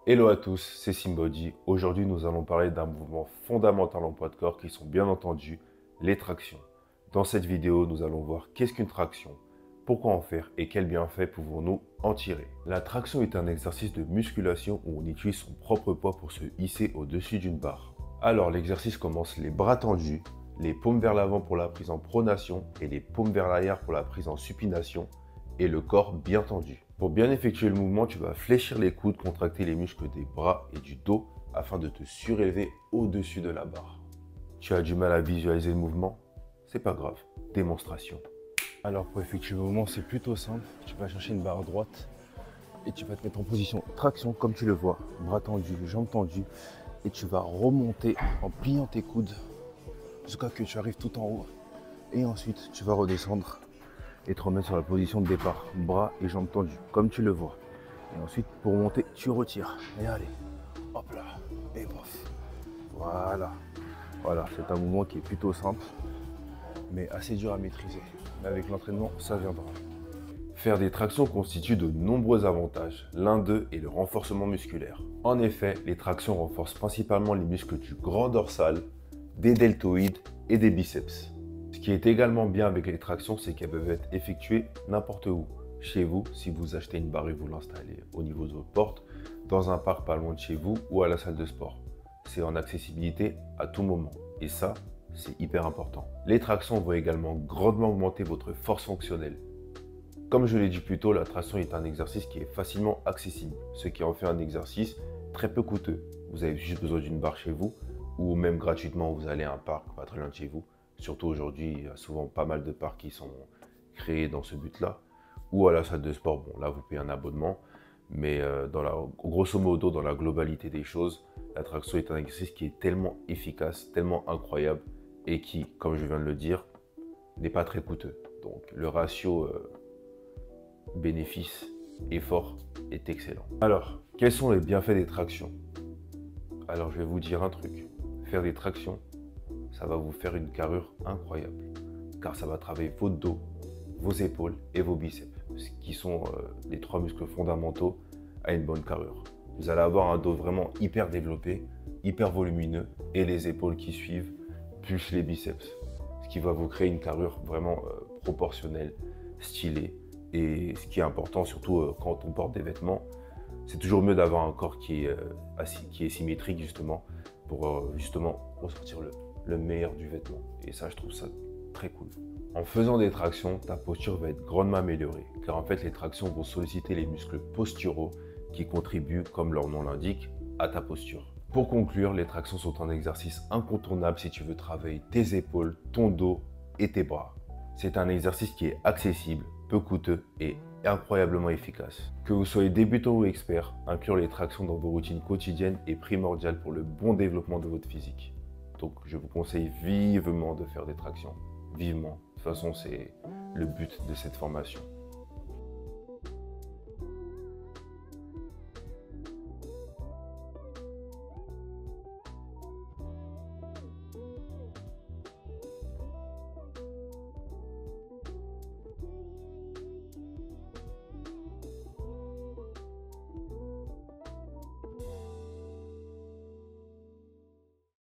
Hello à tous, c'est Simbody. Aujourd'hui, nous allons parler d'un mouvement fondamental en poids de corps qui sont bien entendu les tractions. Dans cette vidéo, nous allons voir qu'est-ce qu'une traction, pourquoi en faire et quels bienfaits pouvons-nous en tirer. La traction est un exercice de musculation où on utilise son propre poids pour se hisser au-dessus d'une barre. Alors l'exercice commence les bras tendus, les paumes vers l'avant pour la prise en pronation et les paumes vers l'arrière pour la prise en supination et le corps bien tendu. Pour bien effectuer le mouvement, tu vas fléchir les coudes, contracter les muscles des bras et du dos afin de te surélever au-dessus de la barre. Tu as du mal à visualiser le mouvement? C'est pas grave, démonstration. Alors pour effectuer le mouvement, c'est plutôt simple. Tu vas chercher une barre droite et tu vas te mettre en position traction comme tu le vois, bras tendus, jambes tendues, et tu vas remonter en pliant tes coudes jusqu'à ce que tu arrives tout en haut. Et ensuite, tu vas redescendre et te remettre sur la position de départ, bras et jambes tendues, comme tu le vois. Et ensuite, pour monter, tu retires. Et allez, hop là, et bof. Voilà. Voilà, c'est un mouvement qui est plutôt simple, mais assez dur à maîtriser. Mais avec l'entraînement, ça viendra. Faire des tractions constitue de nombreux avantages. L'un d'eux est le renforcement musculaire. En effet, les tractions renforcent principalement les muscles du grand dorsal, des deltoïdes et des biceps. Ce qui est également bien avec les tractions, c'est qu'elles peuvent être effectuées n'importe où. Chez vous, si vous achetez une barre et vous l'installez au niveau de votre porte, dans un parc pas loin de chez vous ou à la salle de sport. C'est en accessibilité à tout moment. Et ça, c'est hyper important. Les tractions vont également grandement augmenter votre force fonctionnelle. Comme je l'ai dit plus tôt, la traction est un exercice qui est facilement accessible, ce qui en fait un exercice très peu coûteux. Vous avez juste besoin d'une barre chez vous, ou même gratuitement, vous allez à un parc pas très loin de chez vous. Surtout aujourd'hui, il y a souvent pas mal de parcs qui sont créés dans ce but-là. Ou à la salle de sport, bon là vous payez un abonnement, mais grosso modo, dans la globalité des choses, la traction est un exercice qui est tellement efficace, tellement incroyable, et qui, comme je viens de le dire, n'est pas très coûteux. Donc le ratio bénéfice-effort est excellent. Alors, quels sont les bienfaits des tractions? Alors je vais vous dire un truc, faire des tractions, ça va vous faire une carrure incroyable, car ça va travailler votre dos, vos épaules et vos biceps, qui sont les trois muscles fondamentaux à une bonne carrure. Vous allez avoir un dos vraiment hyper développé, hyper volumineux, et les épaules qui suivent, plus les biceps, ce qui va vous créer une carrure vraiment proportionnelle, stylée. Et ce qui est important, surtout quand on porte des vêtements, c'est toujours mieux d'avoir un corps qui est symétrique justement, pour justement ressortir le meilleur du vêtement. Et ça, je trouve ça très cool. En faisant des tractions, ta posture va être grandement améliorée, car en fait, les tractions vont solliciter les muscles posturaux qui contribuent, comme leur nom l'indique, à ta posture. Pour conclure, les tractions sont un exercice incontournable si tu veux travailler tes épaules, ton dos et tes bras. C'est un exercice qui est accessible, peu coûteux et incroyablement efficace. Que vous soyez débutant ou expert, inclure les tractions dans vos routines quotidiennes est primordial pour le bon développement de votre physique. Donc je vous conseille vivement de faire des tractions. Vivement. De toute façon, c'est le but de cette formation.